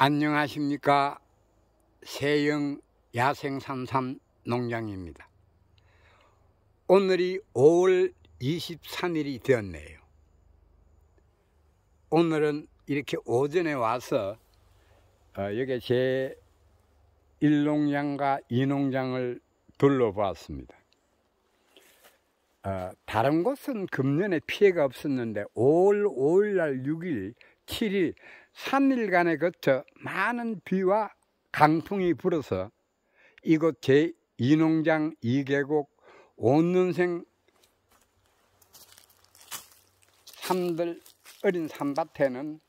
안녕하십니까. 세영 야생삼삼 농장입니다. 오늘이 5월 23일이 되었네요. 오늘은 이렇게 오전에 와서 여기 제 1농장과 2농장을 둘러보았습니다. 다른 곳은 금년에 피해가 없었는데 5월 5일날 6일, 7일 3일간에 거쳐 많은 비와 강풍이 불어서 이곳 제2농장 2계곡 온눈생 삼들 어린 산밭에는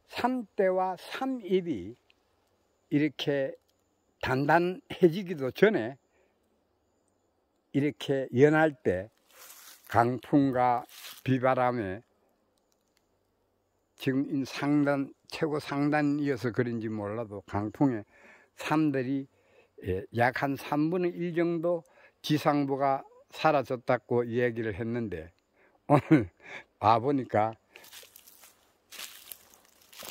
삼대와 삼잎이 이렇게 단단해지기도 전에 이렇게 연할 때 강풍과 비바람에 지금 최고 상단이어서 그런지 몰라도 강풍에 삼들이 약 한 3분의 1 정도 지상부가 사라졌다고 얘기를 했는데 오늘 와보니까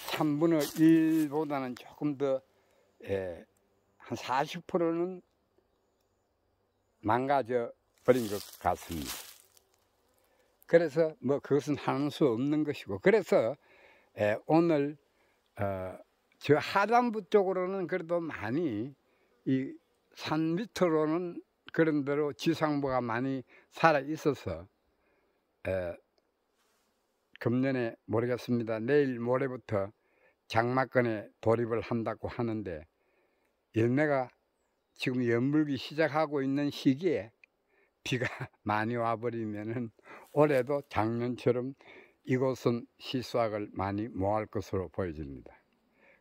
3분의 1보다는 조금 더 한 40%는 망가져 버린 것 같습니다. 그래서 뭐 그것은 하는 수 없는 것이고, 그래서 오늘 저 하단부 쪽으로는 그래도 많이 이 산 밑으로는 그런 대로 지상부가 많이 살아 있어서 금년에 모르겠습니다. 내일 모레부터 장마권에 돌입을 한다고 하는데, 열매가 지금 연물기 시작하고 있는 시기에 비가 많이 와버리면은 올해도 작년처럼 이곳은 시수확을 많이 못할 것으로 보여집니다.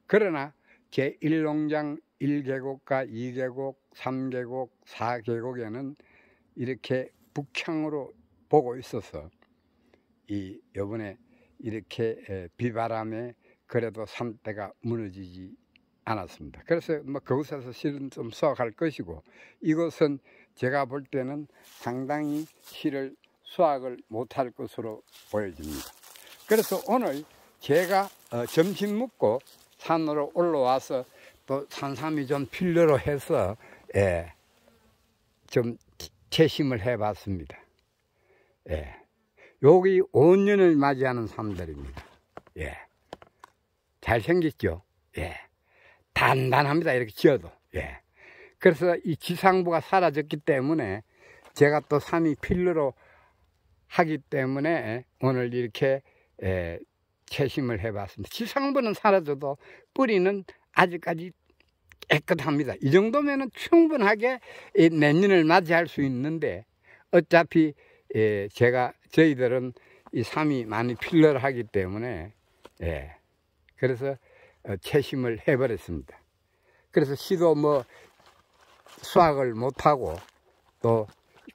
그러나 제1농장 1계곡과 2계곡, 3계곡, 4계곡에는 이렇게 북향으로 보고 있어서 이번에 이렇게 비바람에 그래도 삼대가 무너지지 않았습니다. 그래서 뭐 그곳에서 실은 좀 수확할 것이고, 이것은 제가 볼 때는 상당히 실을 수확을 못할 것으로 보여집니다. 그래서 오늘 제가 점심 먹고 산으로 올라와서 또 산삼이 좀 필요로 해서 좀 채심을 해봤습니다. 여기 5년을 맞이하는 삼들입니다. 잘생겼죠? 단단합니다. 이렇게 지어도. 그래서 이 지상부가 사라졌기 때문에 제가 또 삼이 필요로 하기 때문에 오늘 이렇게 채심을 해봤습니다. 지상부는 사라져도 뿌리는 아직까지 깨끗합니다. 이 정도면 충분하게 내년을 맞이할 수 있는데, 어차피 저희들은 이 삼이 많이 필요로 하기 때문에 그래서 채심을 해버렸습니다. 그래서 시도 뭐 수확을 못하고 또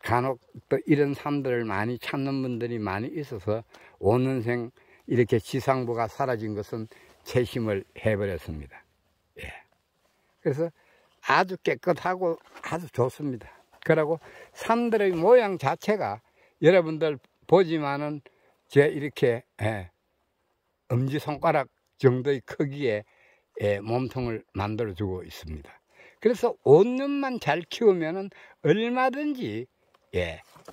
간혹 또 이런 삼들을 많이 찾는 분들이 많이 있어서 온눈생 이렇게 지상부가 사라진 것은 채심을 해버렸습니다. 그래서 아주 깨끗하고 아주 좋습니다. 그리고 삼들의 모양 자체가 여러분들 보지만은 제 이렇게 엄지손가락 정도의 크기의 몸통을 만들어주고 있습니다. 그래서 5년만 잘 키우면은 얼마든지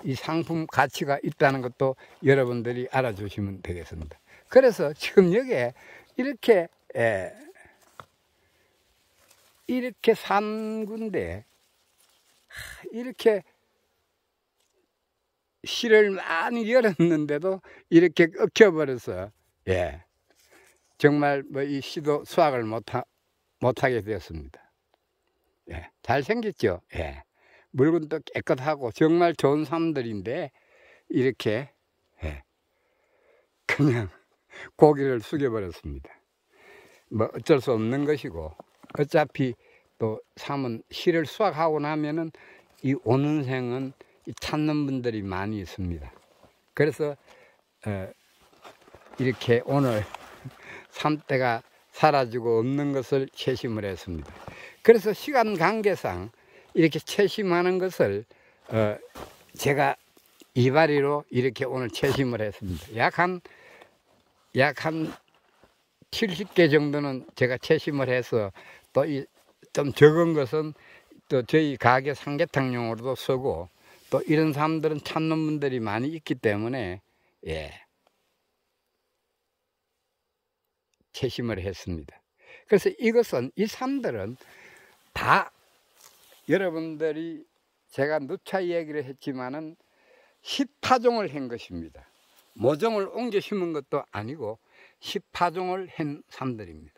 이 상품 가치가 있다는 것도 여러분들이 알아주시면 되겠습니다. 그래서 지금 여기에 이렇게 산군데 이렇게 실을 많이 열었는데도 이렇게 꺾여버려서 정말 뭐 이 시도 수확을 못하게 되었습니다. 잘생겼죠? 물건도 깨끗하고 정말 좋은 삼들인데 이렇게 그냥 고개를 숙여버렸습니다. 뭐 어쩔 수 없는 것이고, 어차피 또 삼은 실을 수확하고 나면은 이 온눈생은 찾는 분들이 많이 있습니다. 그래서 이렇게 오늘 삼대가 사라지고 없는 것을 채심을 했습니다. 그래서 시간 관계상 이렇게 채심하는 것을 제가 이발이로 이렇게 오늘 채심을 했습니다. 약 한 70개 정도는 제가 채심을 해서 또 좀 적은 것은 또 저희 가게 삼계탕용으로도 쓰고 또 이런 사람들은 찾는 분들이 많이 있기 때문에 채심을 했습니다. 그래서 이것은 이 삶들은 다 여러분들이 제가 누차 얘기를 했지만은 10파종을 한 것입니다. 모종을 옮겨 심은 것도 아니고 10파종을 한 삶들입니다.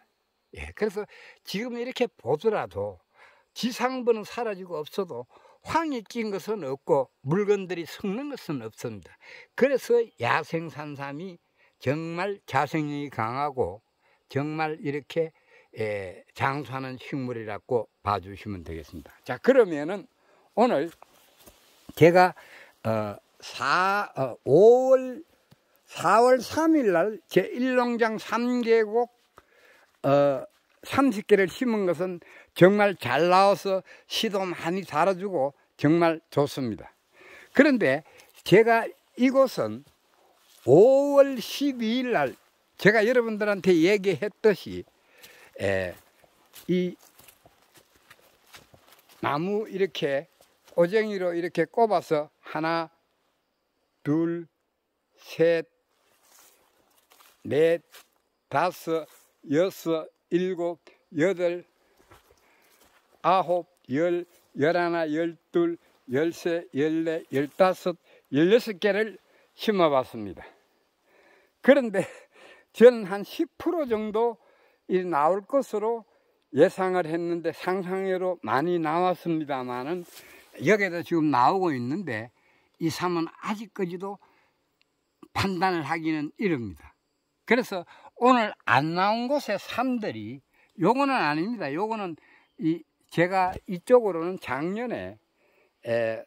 그래서 지금 이렇게 보더라도 지상부는 사라지고 없어도 황이 낀 것은 없고 물건들이 썩는 것은 없습니다. 그래서 야생산삼이 정말 자생력이 강하고 정말 이렇게 장수하는 식물이라고 봐주시면 되겠습니다. 자, 그러면은 오늘 제가 4월 3일 날 제 1농장 3계곡 30개를 심은 것은 정말 잘 나와서 씨도 많이 달아주고 정말 좋습니다. 그런데 제가 이곳은 5월 12일 날 제가 여러분들한테 얘기했듯이 이 나무 이렇게 오쟁이로 이렇게 꼽아서 하나, 둘, 셋, 넷, 다섯, 여섯, 일곱, 여덟, 아홉, 열, 열하나, 열둘, 열세, 열네, 열다섯, 16개를 심어봤습니다. 그런데 저는 한 10% 정도 나올 것으로 예상을 했는데 상상외로 많이 나왔습니다만은 여기에도 지금 나오고 있는데 이 삶은 아직까지도 판단을 하기는 이릅니다. 그래서 오늘 안 나온 곳의 삶들이 요거는 아닙니다. 요거는 제가 이쪽으로는 작년에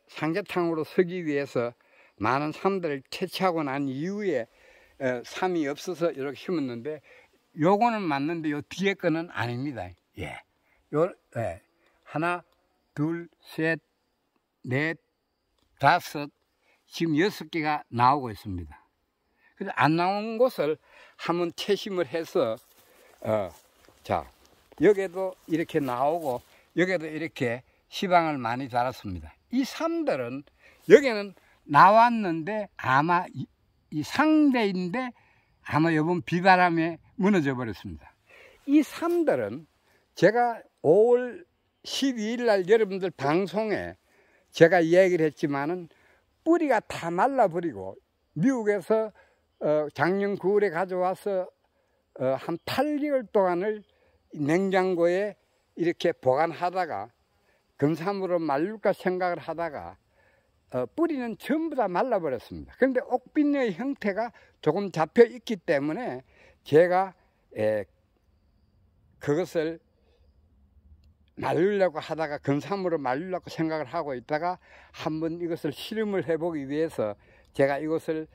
삼계탕으로 서기 위해서 많은 삶들을 채취하고 난 이후에 삶이 없어서 이렇게 심었는데 요거는 맞는데 요 뒤에 거는 아닙니다. 하나, 둘, 셋, 넷, 다섯, 지금 6개가 나오고 있습니다. 그래서 안 나온 곳을 한번 채심을 해서 자, 여기도 이렇게 나오고 여기도 이렇게 시방을 많이 달았습니다. 이 삶들은 여기는 나왔는데 아마 이 상대인데 아마 이번 비바람에 무너져 버렸습니다. 이 삶들은 제가 5월 12일 날 여러분들 방송에 제가 이야기를 했지만은 뿌리가 다 말라버리고 미국에서 작년 9월에 가져와서 한 8개월 동안을 냉장고에 이렇게 보관하다가 금삼으로 말릴까 생각을 하다가 뿌리는 전부 다 말라버렸습니다. 그런데 옥빛녀의 형태가 조금 잡혀 있기 때문에 제가 그것을 말리려고 하다가 금삼으로 말리려고 생각을 하고 있다가 한번 이것을 실험을 해보기 위해서 제가 이것을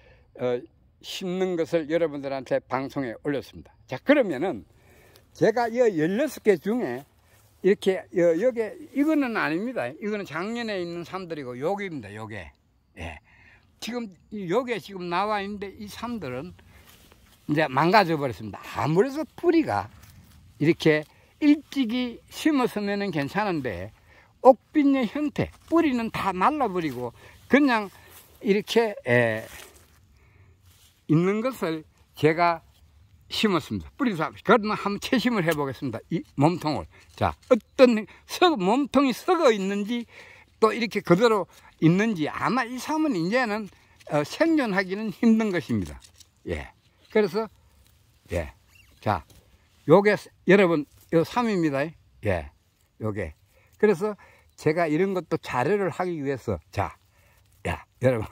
심는 것을 여러분들한테 방송에 올렸습니다. 자, 그러면은 제가 이 16개 중에 이렇게 여기 이거는 아닙니다. 이거는 작년에 있는 삶들이고 여기입니다. 요게 지금 요게 지금 나와 있는데 이 삶들은 이제 망가져 버렸습니다. 아무래도 뿌리가 이렇게 일찍이 심었으면 괜찮은데 옥빛의 형태 뿌리는 다 말라버리고 그냥 이렇게 있는 것을 제가 심었습니다. 뿌리도 그러면 한번 채심을 해보겠습니다. 이 몸통을. 자, 어떤 몸통이 썩어 있는지 또 이렇게 그대로 있는지 아마 이 삶은 이제는 생존하기는 힘든 것입니다. 그래서 자, 요게 여러분 요 삶입니다. 요게. 그래서 제가 이런 것도 자료를 하기 위해서 여러분.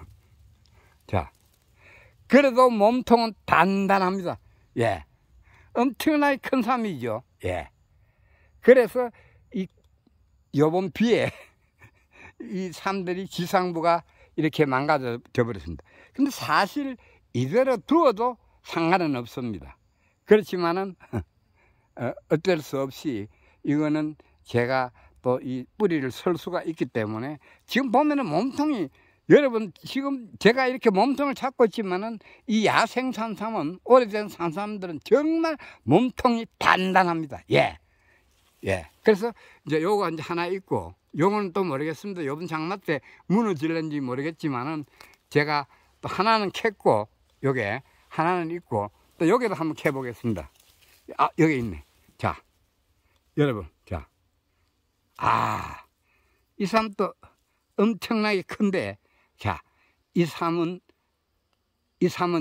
자. 그래도 몸통은 단단합니다. 엄청나게 큰 삶이죠. 그래서 요번 비에 이 삶들이 지상부가 이렇게 망가져 버렸습니다. 근데 사실 이대로 두어도 상관은 없습니다. 그렇지만은 어쩔 수 없이 이거는 제가 또 이 뿌리를 설 수가 있기 때문에 지금 보면은 몸통이 여러분 지금 제가 이렇게 몸통을 찾고 있지만은 이 야생 산삼은 오래된 산삼들은 정말 몸통이 단단합니다. 예. 예. 그래서 이제 요거 이제 하나 있고, 요거는 또 모르겠습니다. 요번 장마 때 무너질는지 모르겠지만은 제가 또 하나는 캤고, 요게 하나는 있고, 또 여기도 한번 캐 보겠습니다. 아, 여기 있네. 자, 여러분, 자, 이 삶도 엄청나게 큰데, 자, 이 삶은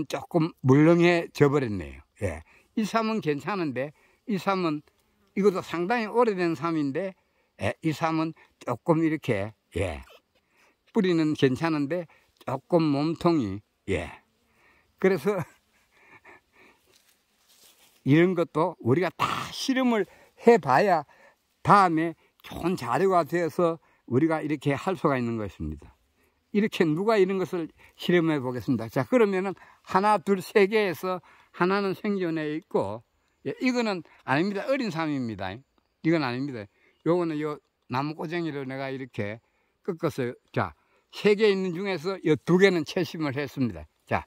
조금 물렁해져 버렸네요. 예. 이 삶은 괜찮은데, 이 삶은 이것도 상당히 오래된 삶인데, 예, 이 삶은 조금 이렇게, 예, 뿌리는 괜찮은데 조금 몸통이, 예. 그래서 이런 것도 우리가 다 실험을 해봐야 다음에 좋은 자료가 되어서 우리가 이렇게 할 수가 있는 것입니다. 이렇게 누가 이런 것을 실험해 보겠습니다. 자, 그러면은 하나, 둘, 세 개에서 하나는 생존해 있고, 예, 이거는 아닙니다. 어린 삶입니다. 이건 아닙니다. 요거는 요 나무 꼬쟁이를 내가 이렇게 꺾어서, 자, 세 개 있는 중에서 요 두 개는 채심을 했습니다. 자,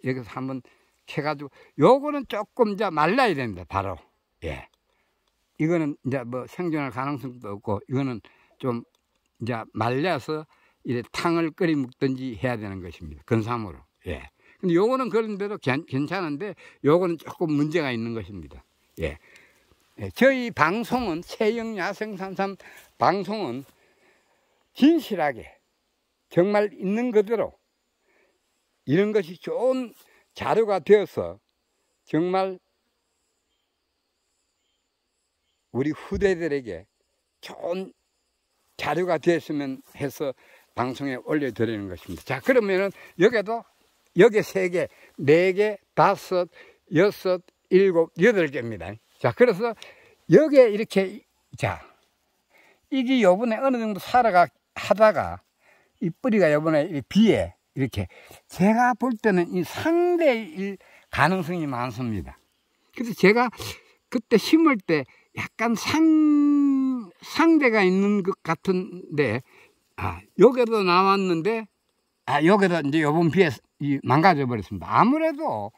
여기서 한번 캐가지고, 요거는 조금 이제 말라야 됩니다. 바로. 예. 이거는 이제 뭐 생존할 가능성도 없고, 이거는 좀 이제 말려서 이래 탕을 끓여 먹든지 해야 되는 것입니다. 근삼으로. 예. 근데 요거는 그런데도 괜찮은데, 요거는 조금 문제가 있는 것입니다. 예. 예. 저희 방송은, 세영 야생 산삼 방송은 진실하게 정말 있는 그대로 이런 것이 좋은 자료가 되어서 정말 우리 후대들에게 좋은 자료가 됐으면 해서 방송에 올려드리는 것입니다. 자, 그러면은 여기 세 개, 네 개, 다섯, 여섯, 일곱, 여덟 개입니다. 자, 그래서 여기에 이렇게, 자, 이게 요번에 어느 정도 하다가 이 뿌리가 요번에 비에 이렇게, 제가 볼 때는 이 상대일 가능성이 많습니다. 그래서 제가 그때 심을 때 약간 상대가 있는 것 같은데, 여기도 나왔는데, 여기도 이제 요번 비에 망가져 버렸습니다. 아무래도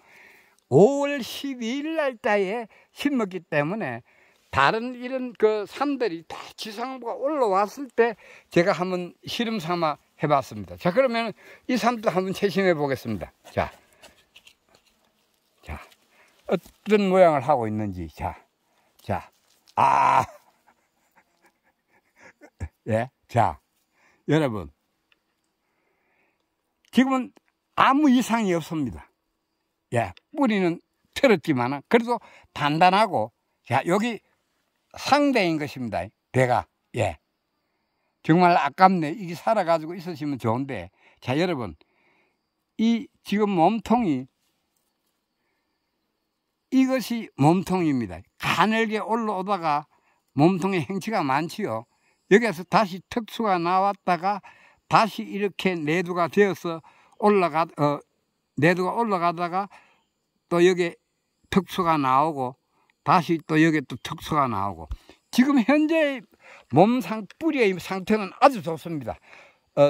5월 12일 날 따에 심었기 때문에 다른 이런 그 산들이 다 지상부가 올라왔을 때 제가 한번 실험 삼아 해봤습니다. 자, 그러면 이 삶도 한번 채심해 보겠습니다. 자, 어떤 모양을 하고 있는지. 예, 자, 여러분, 지금은 아무 이상이 없습니다. 예, 뿌리는 틀었지만 그래도 단단하고, 자, 여기 상대인 것입니다. 배가. 예, 정말 아깝네. 이게 살아가지고 있으시면 좋은데, 자, 여러분, 이 지금 몸통이, 이것이 몸통입니다. 가늘게 올라오다가 몸통에 행치가 많지요. 여기에서 다시 턱수가 나왔다가 다시 이렇게 내두가 되어서 내두가 올라가다가 또 여기 턱수가 나오고 다시 또 여기 또 턱수가 나오고, 지금 현재 뿌리의 상태는 아주 좋습니다.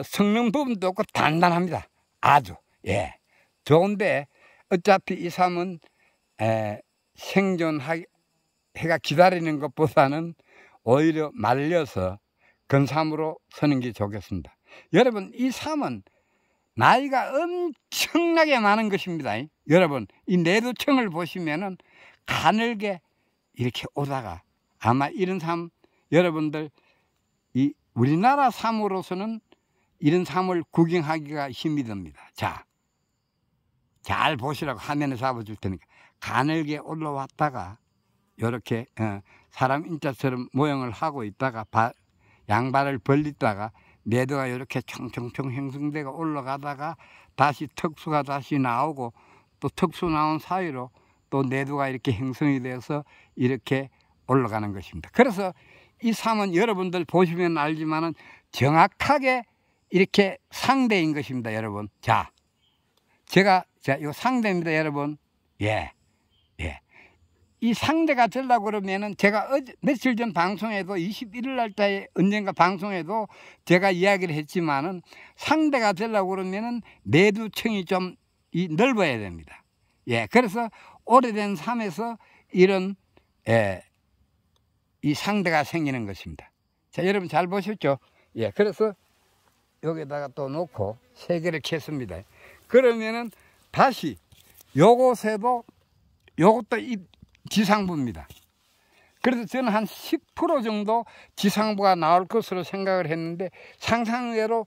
성능 부분도 없고 단단합니다. 아주. 예. 좋은데 어차피 이 삶은 생존해가 기다리는 것보다는 오히려 말려서 근삼으로 서는 게 좋겠습니다. 여러분, 이 삶은 나이가 엄청나게 많은 것입니다. 여러분, 이 내두청을 보시면은 가늘게 이렇게 오다가, 아마 이런 삶, 여러분들 이 우리나라 삶으로서는 이런 삶을 구경하기가 힘이 듭니다. 자, 잘 보시라고 화면에 잡아줄 테니까, 가늘게 올라왔다가 이렇게 사람 인자처럼 모형을 하고 있다가 양발을 벌리다가 내두가 이렇게 총총총 형성되고 올라가다가 다시 턱수가 다시 나오고, 또 턱수 나온 사이로 또 내두가 이렇게 형성이 되어서 이렇게 올라가는 것입니다. 그래서 이 삶은 여러분들 보시면 알지만은 정확하게 이렇게 상대인 것입니다. 여러분, 자, 이거 상대입니다. 여러분. 예. 이 상대가 되려고 그러면은 제가 며칠 전 방송에도 21일 날짜에 언젠가 방송에도 제가 이야기를 했지만은 상대가 되려고 그러면은 내두층이 좀 넓어야 됩니다. 예, 그래서 오래된 삶에서 이런 이 상대가 생기는 것입니다. 자, 여러분 잘 보셨죠? 예, 그래서 여기다가 또 놓고 3개를 켰습니다. 그러면은 다시 요것에도 요것도 이 지상부입니다. 그래서 저는 한 10% 정도 지상부가 나올 것으로 생각을 했는데 상상외로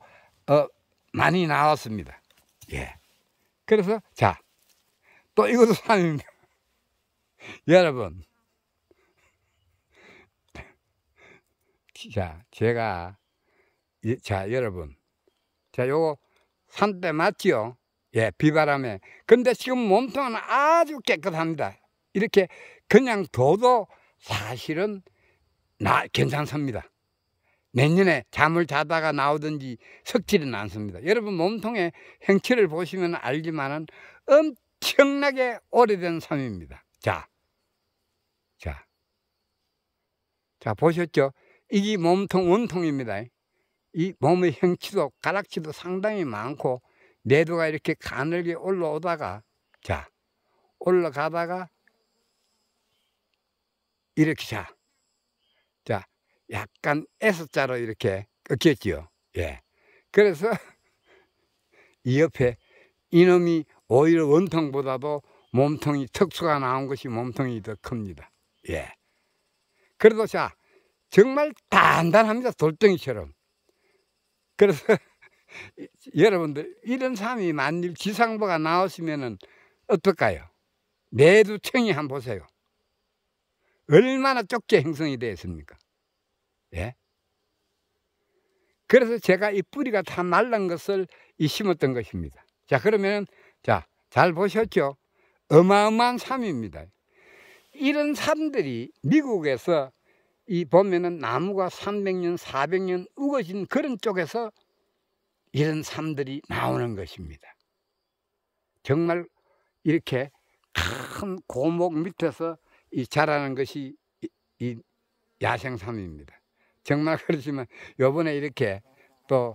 많이 나왔습니다. 예. 그래서 자, 또 이것도 3입니다. 여러분, 자, 제가 자, 여러분, 자, 요거 3대 맞지요? 예, 비바람에. 근데 지금 몸통은 아주 깨끗합니다. 이렇게 그냥 둬도 사실은 괜찮습니다. 내년에 잠을 자다가 나오든지 썩지는 않습니다. 여러분 몸통의 형체를 보시면 알지만은 엄청나게 오래된 섬입니다. 자, 보셨죠? 이게 몸통 원통입니다. 이 몸의 형체도 가락지도 상당히 많고 내두가 이렇게 가늘게 올라오다가 자, 올라가다가 이렇게 자, 약간 S자로 이렇게 꺾였지요. 예. 그래서 이 옆에 이놈이 오히려 원통보다도 몸통이 턱수가 나온 것이 몸통이 더 큽니다. 예. 그래도 자, 정말 단단합니다. 돌덩이처럼. 그래서 여러분들 이런 삶이 만일 지상부가 나오시면은 어떨까요? 내두층이 한번 보세요. 얼마나 좁게 형성이 되어 있습니까? 예. 그래서 제가 이 뿌리가 다 말란 것을 심었던 것입니다. 자, 그러면 자, 잘 보셨죠? 어마어마한 삶입니다. 이런 삶들이 미국에서 보면은 나무가 300년, 400년 우거진 그런 쪽에서 이런 삶들이 나오는 것입니다. 정말 이렇게 큰 고목 밑에서 자라는 것이 이 야생삼입니다. 정말 그렇지만 요번에 이렇게 또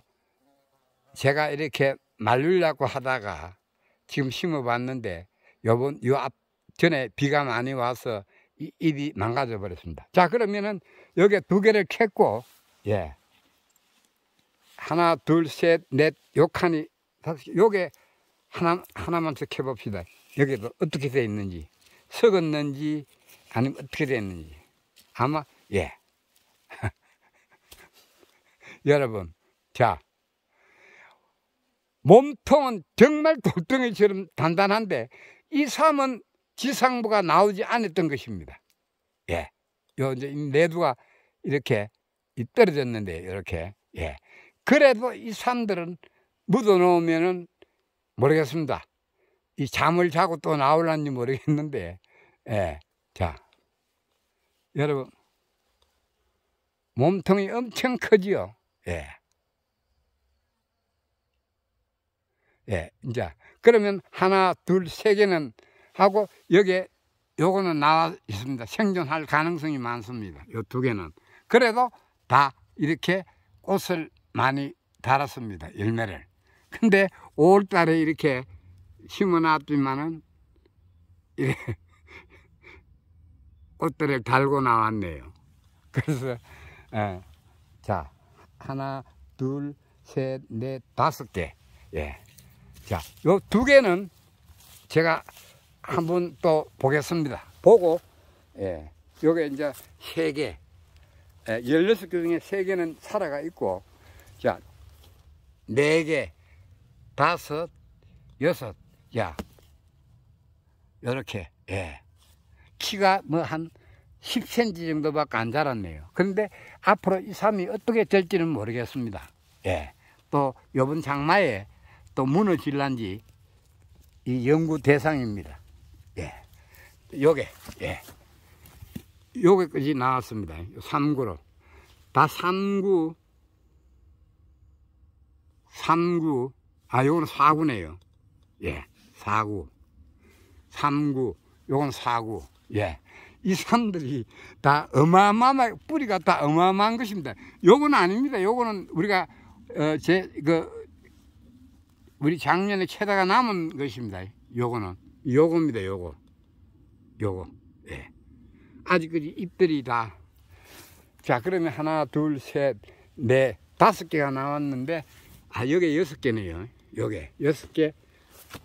제가 이렇게 말리려고 하다가 지금 심어봤는데 요 앞 전에 비가 많이 와서 이 잎이 망가져 버렸습니다. 자, 그러면은 여기 2개를 캤고 예, 하나, 둘, 셋, 넷, 요 칸이 요게 하나만 더 켜봅시다. 여기도 어떻게 되어 있는지, 썩었는지 아니면 어떻게 되어 있는지. 아마 예. 여러분, 자, 몸통은 정말 돌덩이처럼 단단한데 이 삶은 지상부가 나오지 않았던 것입니다. 예, 요 이제 내두가 이렇게 떨어졌는데 이렇게 예. 그래도 이 삶들은 묻어 놓으면은 모르겠습니다. 이 잠을 자고 또 나올란지 모르겠는데 예. 자, 여러분 몸통이 엄청 크지요. 예. 예, 이제 그러면 하나, 둘, 3개는 하고 여기에 요거는 나와 있습니다. 생존할 가능성이 많습니다. 요 2개는. 그래도 다 이렇게 꽃을 많이 달았습니다. 열매를. 근데 5월 달에 이렇게 심어 놨지만은 이렇게 꽃들을 달고 나왔네요. 그래서 자, 하나, 둘, 셋, 넷, 5개. 예. 자, 요 2개는 제가 한번 또 보겠습니다. 보고, 예. 요게 이제 3개. 16개 중에 3개는 살아가 있고, 자, 4개, 5, 6, 야, 요렇게, 예. 키가 뭐 한 10cm 정도밖에 안 자랐네요. 그런데 앞으로 이 삶이 어떻게 될지는 모르겠습니다. 예. 또 요번 장마에 또 무너질란지 이 연구 대상입니다. 예. 요게, 예. 요게까지 나왔습니다. 3구로. 다 3구, 요거는 4구네요. 예. 4구. 3구, 요건 4구. 예. 이 산들이 다 어마어마한, 뿌리가 다 어마어마한 것입니다. 요거는 아닙니다. 요거는 우리가, 우리 작년에 캐다가 남은 것입니다. 요겁니다. 요거. 예. 아직까지 잎들이 다. 자, 그러면 하나, 둘, 셋, 넷, 5개가 나왔는데, 여기 6개네요. 요게 6개,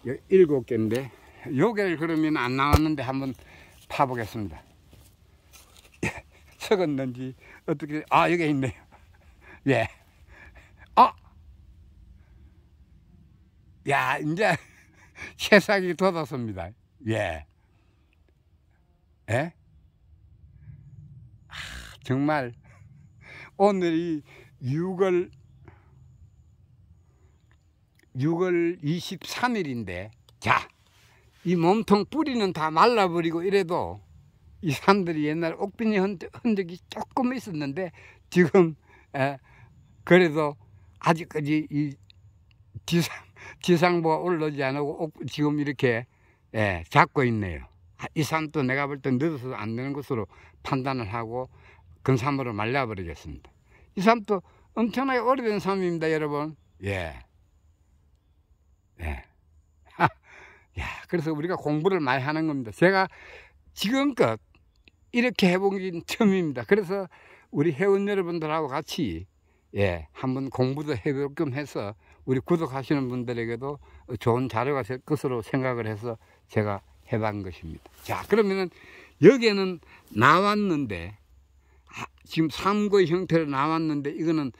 7개인데, 요게를 그러면 안 나왔는데 한번 파보겠습니다. 썩었는지, 어떻게, 여기 있네요. 예. 야, 이제 새싹이 돋았습니다. 예. 예? 정말 오늘이 6월 23일인데, 자, 이 몸통 뿌리는 다 말라버리고 이래도 이 산들이 옛날에 옥빈이 흔적이 조금 있었는데, 지금 그래도 아직까지 이 지상부가 올라오지 않고 지금 이렇게 잡고 있네요. 이 산도 내가 볼 때 늦어서 안 되는 것으로 판단을 하고 근삼으로 말려버리겠습니다. 이 산도 엄청나게 오래된 삶입니다, 여러분. 예. 야, 그래서 우리가 공부를 많이 하는 겁니다. 제가 지금껏 이렇게 해본 게 처음입니다. 그래서 우리 회원 여러분들하고 같이 한번 공부도 해볼 겸 해서 우리 구독하시는 분들에게도 좋은 자료가 될 것으로 생각을 해서 제가 해본 것입니다. 자, 그러면은 여기에는 나왔는데, 지금 3구의 형태로 나왔는데, 이거는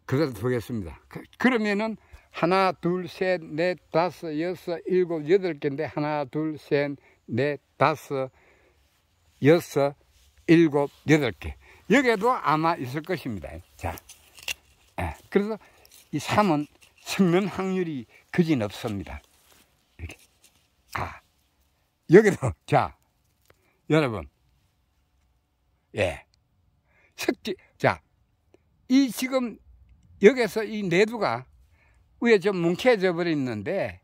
그대로 두겠습니다. 그러면은 하나, 둘, 셋, 넷, 다섯, 여섯, 일곱, 8개인데, 하나, 둘, 셋, 넷, 다섯, 여섯, 일곱, 8개. 여기에도 아마 있을 것입니다. 자, 그래서 이 3은 섞는 확률이 거진 없습니다. 이렇게. 여기도, 자, 여러분. 자, 이 지금 여기서 이 내두가 위에 좀 뭉개져 버렸는데,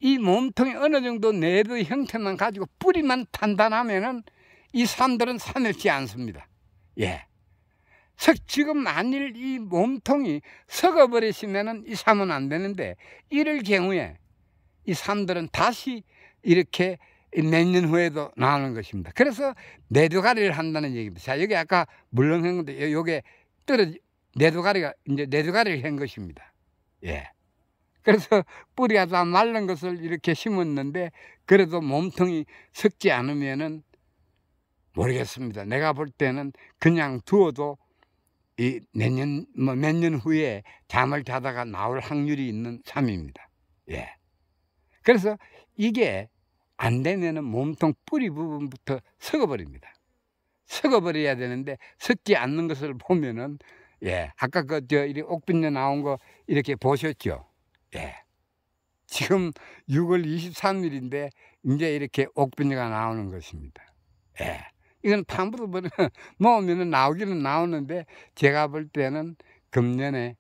이 몸통이 어느 정도 내두 형태만 가지고 뿌리만 단단하면은 이 산들은 산을지 않습니다. 지금 만일 이 몸통이 썩어버리시면은 이 삼은 안 되는데, 이럴 경우에 이 삼들은 다시 이렇게 몇 년 후에도 나오는 것입니다. 그래서 내두가리를 한다는 얘기입니다. 자, 여기 아까 물렁한 건데, 요게 내두가리를 한 것입니다. 그래서 뿌리가 다 말른 것을 이렇게 심었는데, 그래도 몸통이 썩지 않으면은 모르겠습니다. 내가 볼 때는 그냥 두어도 이 몇 년 후에 잠을 자다가 나올 확률이 있는 삶입니다. 그래서 이게 안 되면은 몸통 뿌리 부분부터 썩어버립니다. 썩어버려야 되는데, 썩지 않는 것을 보면은, 아까 이 옥빈녀 나온 거 이렇게 보셨죠? 지금 6월 23일인데, 이제 이렇게 옥빈녀가 나오는 것입니다. 이건 판부도 모으면 나오기는 나오는데, 제가 볼 때는 금년에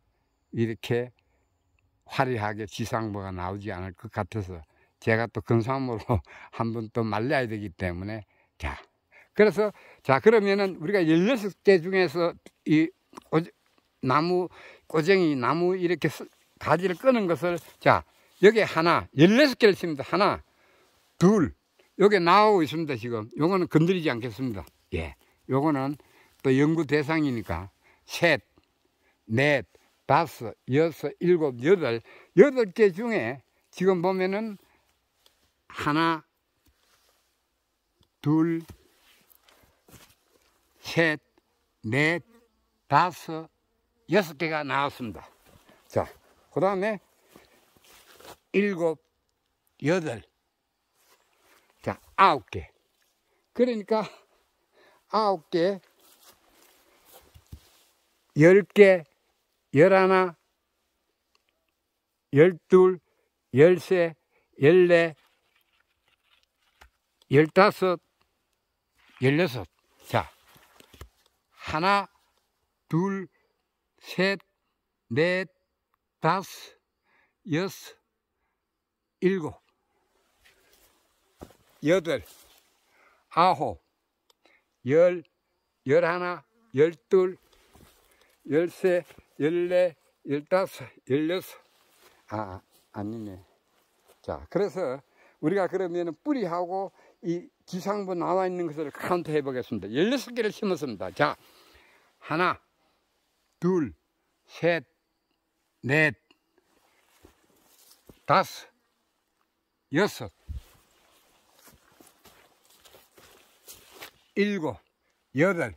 이렇게 화려하게 지상부가 나오지 않을 것 같아서 제가 또 근삼으로 한번 또 말려야 되기 때문에, 자, 그래서, 자, 그러면은 우리가 16개 중에서 이 꼬쟁이 나무 이렇게 가지를 끄는 것을, 자, 여기 하나, 16개를 칩니다. 하나, 둘, 여기 나오고 있습니다, 지금. 요거는 건드리지 않겠습니다. 요거는 또 연구 대상이니까, 셋, 넷, 다섯, 여섯, 일곱, 8개 중에 지금 보면은 하나, 둘, 셋, 넷, 다섯, 6개가 나왔습니다. 자, 그 다음에 7, 8, 자, 9개. 그러니까 9개, 10개, 11, 12, 13, 14, 15, 16. 자, 하나, 둘, 셋, 넷, 다섯, 여섯, 일곱, 여덟, 아홉, 열, 열하나, 열둘, 열세, 열네, 열다섯, 열여섯. 아니네. 자, 그래서 우리가 그러면 뿌리하고 이 지상부 나와 있는 것을 카운트 해 보겠습니다. 16개를 심었습니다. 자, 하나, 둘, 셋, 넷, 다섯, 여섯, 일곱, 여덟,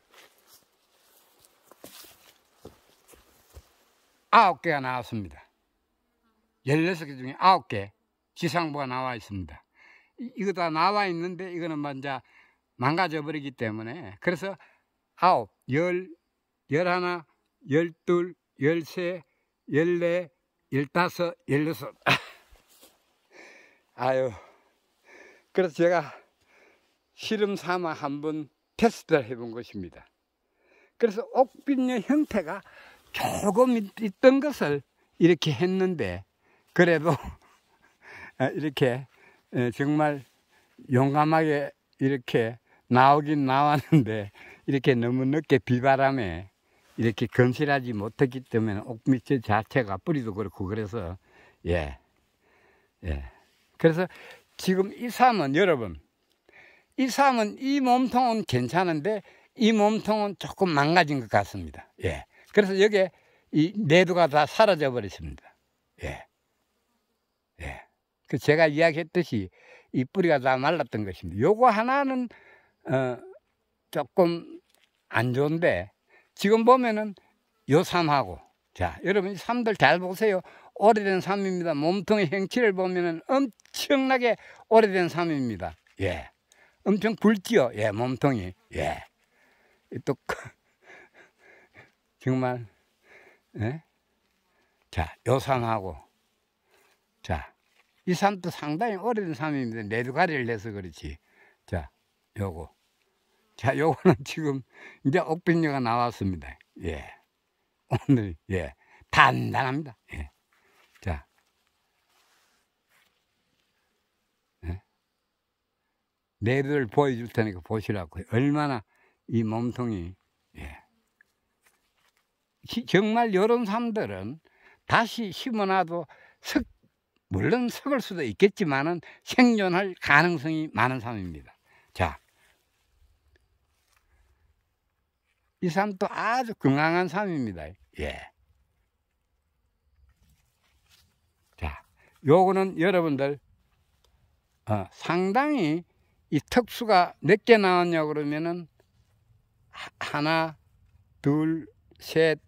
9개가 나왔습니다. 16개 중에 9개 지상부가 나와 있습니다. 이거 다 나와 있는데 이거는 먼저 망가져 버리기 때문에, 그래서 9, 10, 11, 12, 13, 14, 15, 16. 아유, 그래서 제가 실험 삼아 한번 테스트를 해본 것입니다. 그래서 옥빈의 형태가 조금 있던 것을 이렇게 했는데, 그래도 이렇게 정말 용감하게 이렇게 나오긴 나왔는데, 이렇게 너무 늦게 비바람에 이렇게 건실하지 못했기 때문에 옥밑 자체가 뿌리도 그렇고, 그래서 그래서 지금 이 삶은, 여러분, 이 삶은, 이 몸통은 괜찮은데 이 몸통은 조금 망가진 것 같습니다. 그래서 여기에 이 내두가 다 사라져 버렸습니다. 그 제가 이야기했듯이 이 뿌리가 다 말랐던 것입니다. 요거 하나는 조금 안 좋은데, 지금 보면은 요 삶하고, 자, 여러분 이 삶들 잘 보세요. 오래된 삶입니다. 몸통의 형체를 보면은 엄청나게 오래된 삶입니다. 엄청 굵지요. 몸통이. 또 정말. 자, 요 삶하고, 자, 이 삶도 상당히 오래된 삶입니다. 내두가리를 내서 그렇지. 자, 요거. 자, 요거는 지금 이제 옥빈류가 나왔습니다. 오늘, 단단합니다. 자. 내두를 보여줄 테니까 보시라고. 얼마나 이 몸통이, 정말 요런 삶들은 다시 심어놔도 물론 썩을 수도 있겠지만은 생존할 가능성이 많은 삶입니다. 자, 이 삶도 아주 건강한 삶입니다. 자, 요거는 여러분들 상당히 이 특수가 몇 개 나왔냐 그러면은 하나, 둘, 셋,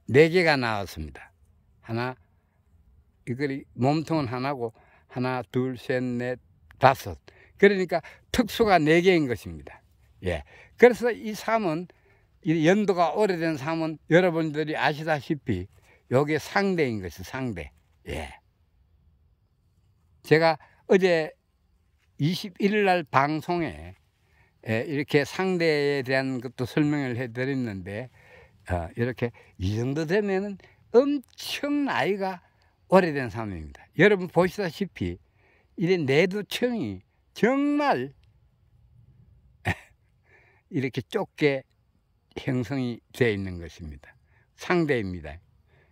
4개가 나왔습니다. 이걸 몸통은 하나고, 하나, 둘, 셋, 넷, 다섯. 그러니까 특수가 4개인 것입니다. 그래서 이 삶은, 이 연도가 오래된 삶은 여러분들이 아시다시피 요게 상대인 것이죠. 상대. 제가 어제 21일 날 방송에 이렇게 상대에 대한 것도 설명을 해드렸는데, 이렇게 이 정도 되면은 엄청 나이가 오래된 삶입니다. 여러분 보시다시피 이 내두층이 정말 이렇게 좁게 형성이 되어 있는 것입니다. 상대입니다.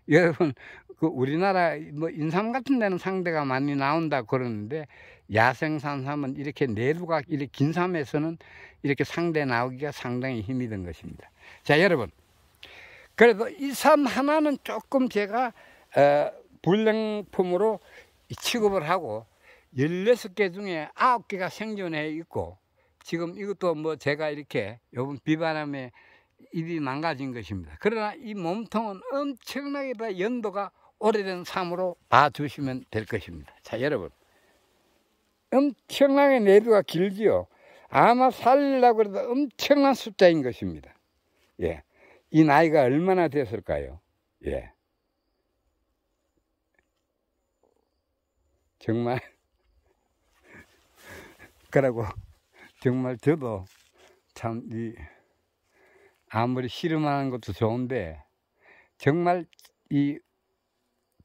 여러분, 그 우리나라 뭐 인삼 같은 데는 상대가 많이 나온다 그러는데, 야생산 삼은 이렇게 내두가 이렇게 긴 삶에서는 이렇게 상대 나오기가 상당히 힘이 든 것입니다. 자, 여러분, 그래도 이 삶 하나는 조금 제가 불량품으로 취급을 하고, 16개 중에 9개가 생존해 있고, 지금 이것도 뭐 제가 이렇게 요번 비바람에 입이 망가진 것입니다. 그러나 이 몸통은 엄청나게 다 연도가 오래된 삶으로 봐주시면 될 것입니다. 자, 여러분, 엄청나게 내두가 길지요. 아마 살리려고 해도 엄청난 숫자인 것입니다. 이 나이가 얼마나 됐을까요? 정말 그러고 정말 저도 참 아무리 실험하는 것도 좋은데, 정말 이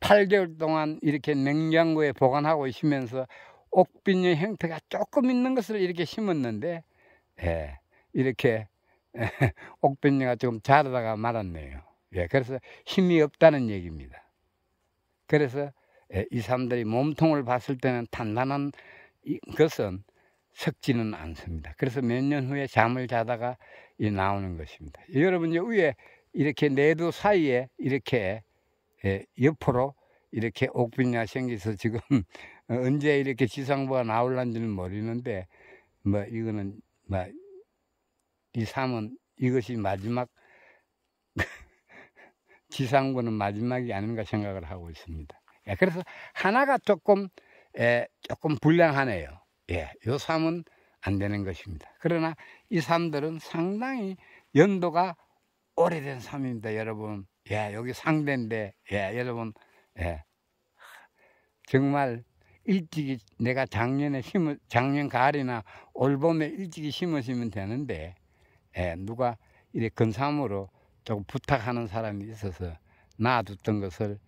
8개월 동안 이렇게 냉장고에 보관하고 있으면서 옥빈의 형태가 조금 있는 것을 이렇게 심었는데, 이렇게 옥변이가 조금 자라다가 말았네요. 예, 그래서 힘이 없다는 얘기입니다. 그래서 이 사람들이 몸통을 봤을 때는 단단한 것은 섞지는 않습니다. 그래서 몇 년 후에 잠을 자다가 나오는 것입니다. 여러분 위에 이렇게 내두 사이에 이렇게 옆으로 이렇게 옥변이가 생겨서 지금 언제 이렇게 지상부가 나올란지는 모르는데 뭐 이거는 뭐 이 삶은 이것이 마지막 지상부는 마지막이 아닌가 생각을 하고 있습니다. 예, 그래서 하나가 조금 불량하네요. 예, 요 삶은 안 되는 것입니다. 그러나 이 삶들은 상당히 연도가 오래된 삶입니다, 여러분. 예, 여기 상대인데, 예, 여러분, 예, 정말 일찍이 내가 작년 가을이나 올 봄에 일찍이 심으시면 되는데, 예, 누가 이렇게 근삼으로 조금 부탁하는 사람이 있어서 놔뒀던 것을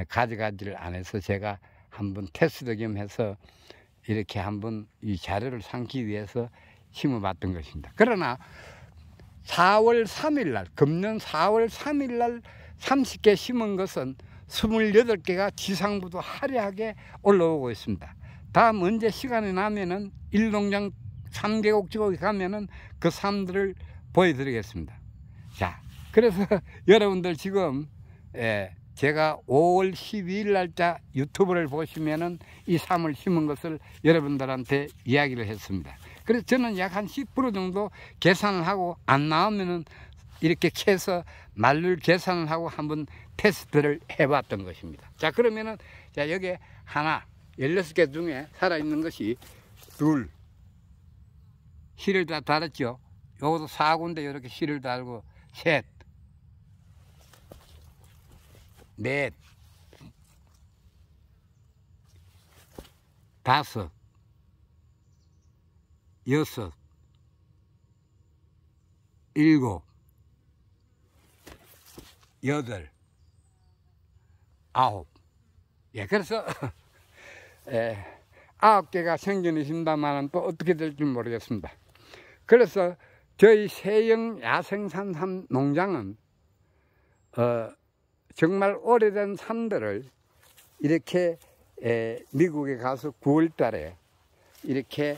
가져가지를 않아서 제가 한번 테스트 겸 해서 이렇게 한번 이 자료를 삼기 위해서 심어봤던 것입니다. 그러나 4월 3일 날, 금년 4월 3일 날 30개 심은 것은 28개가 지상부도 화려하게 올라오고 있습니다. 다음 언제 시간이 나면은 일농장 3개국 지역에 가면은 그 삶들을 보여드리겠습니다. 자, 그래서 여러분들 지금 제가 5월 12일 날짜 유튜브를 보시면은 이 삶을 심은 것을 여러분들한테 이야기를 했습니다. 그래서 저는 약 한 10% 정도 계산을 하고 안 나오면은 이렇게 캐서 말를 계산을 하고 한번 테스트를 해봤던 것입니다. 자, 그러면은 자, 여기 하나 16개 중에 살아있는 것이 둘, 실을 다 달았죠. 요것도 4군데 이렇게 실을 달고 셋, 넷, 다섯, 여섯, 일곱, 여덟, 아홉. 예, 그래서 9개가 생겨있습니다만 또 어떻게 될지 모르겠습니다. 그래서 저희 세영 야생산삼 농장은 정말 오래된 산들을 이렇게 미국에 가서 9월 달에 이렇게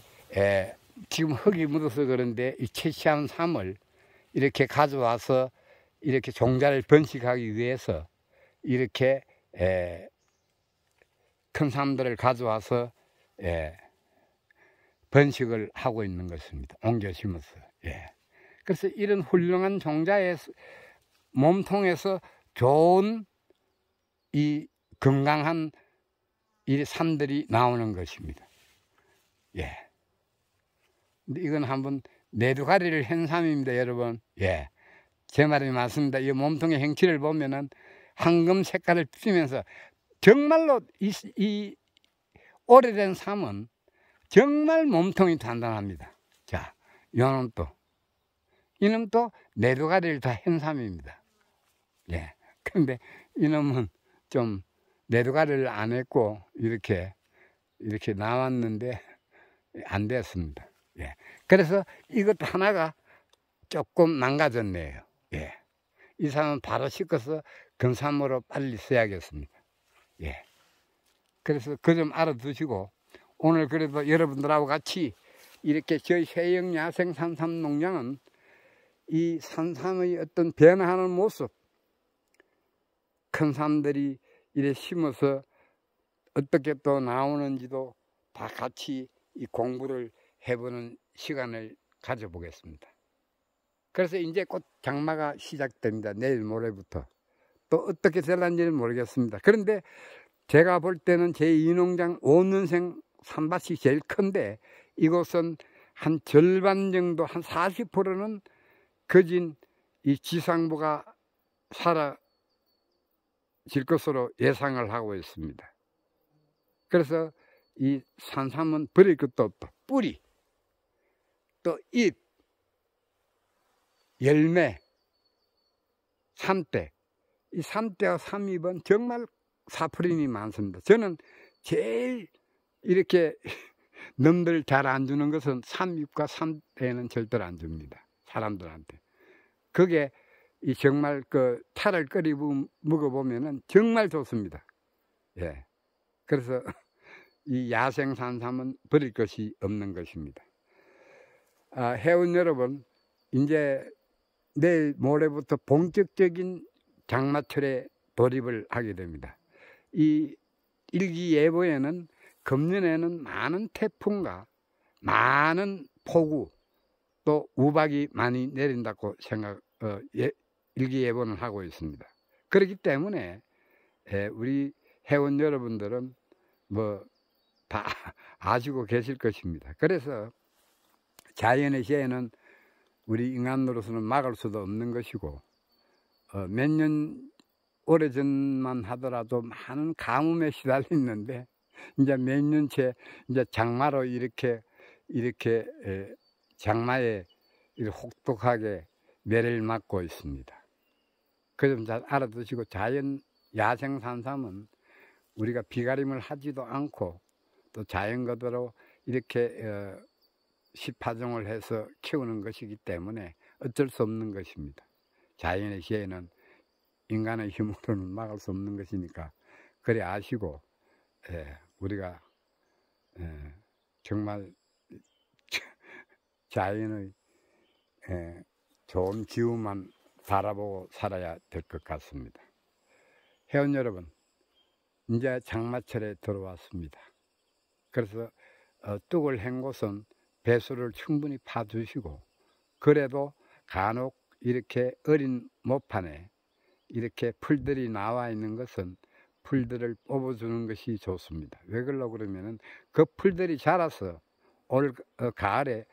지금 흙이 묻어서 그런데 이 채취한 삼을 이렇게 가져와서 이렇게 종자를 번식하기 위해서 이렇게 큰 삼들을 가져와서 번식을 하고 있는 것입니다. 옮겨 심어서. 예. 그래서 이런 훌륭한 종자의 몸통에서 좋은 이 건강한 이 삼들이 나오는 것입니다. 예. 근데 이건 한번 네두가리를 한 삼입니다, 여러분. 예. 제 말이 맞습니다. 이 몸통의 형체를 보면은 황금 색깔을 띠면서 정말로 이 오래된 삼은 정말 몸통이 단단합니다. 자, 요놈 또 이놈 또 네두가리를 다 한 삼입니다. 예. 근데 이놈은 좀 네두가리를 안 했고 이렇게 나왔는데 안 됐습니다. 예. 그래서 이것 하나가 조금 망가졌네요. 예. 이 사람은 바로 씻어서 근삼으로 빨리 써야겠습니다. 예. 그래서 그 좀 알아두시고 오늘 그래도 여러분들하고 같이 이렇게 저희 세영 야생 산삼 농장은 이 산삼의 어떤 변화하는 모습, 큰 삼들이 이래 심어서 어떻게 또 나오는지도 다 같이 이 공부를 해보는 시간을 가져보겠습니다. 그래서 이제 곧 장마가 시작됩니다. 내일 모레부터. 또 어떻게 될는지는 모르겠습니다. 그런데 제가 볼 때는 제 이 농장 5년생 삼밭이 제일 큰데 이곳은 한 절반 정도, 한 40%는 거진 이 지상부가 사라질 것으로 예상을 하고 있습니다. 그래서 이 산삼은 버릴 것도 없다. 뿌리, 또 잎, 열매, 삼대. 이 삼대와 삼잎은 정말 사프린이 많습니다. 저는 제일 이렇게 넘들 잘 안 주는 것은 삼잎과 삼대는 절대로 안 줍니다. 사람들한테. 그게 정말 그 차를 끓이고 먹어보면은 정말 좋습니다. 예. 그래서 이 야생 산삼은 버릴 것이 없는 것입니다. 회원 여러분, 이제 내일 모레부터 본격적인 장마철에 돌입을 하게 됩니다. 이 일기예보에는 금년에는 많은 태풍과 많은 폭우 또 우박이 많이 내린다고 일기예보는 하고 있습니다. 그렇기 때문에 우리 회원 여러분들은 뭐 다 아시고 계실 것입니다. 그래서 자연의 재해는 우리 인간으로서는 막을 수도 없는 것이고 몇 년 오래전만 하더라도 많은 가뭄에 시달렸는데 이제 몇 년째 이제 장마로 이렇게 장마에 혹독하게 매를 맞고 있습니다. 그 점 잘 알아두시고 자연 야생 산삼은 우리가 비가림을 하지도 않고 또 자연 그대로 이렇게 식파종을 해서 키우는 것이기 때문에 어쩔 수 없는 것입니다. 자연의 재해는 인간의 힘으로는 막을 수 없는 것이니까 그래 아시고 우리가 정말 자연의 좋은 기후만 바라보고 살아야 될 것 같습니다. 회원 여러분, 이제 장마철에 들어왔습니다. 그래서 뚝을 한 곳은 배수를 충분히 파주시고, 그래도 간혹 이렇게 어린 모판에 이렇게 풀들이 나와 있는 것은 풀들을 뽑아주는 것이 좋습니다. 왜 그러려고 그러면은 그 풀들이 자라서 올 가을에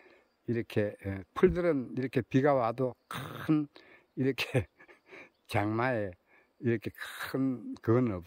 이렇게 풀들은 이렇게 비가 와도 큰 이렇게 장마에 이렇게 큰 그건 없어요.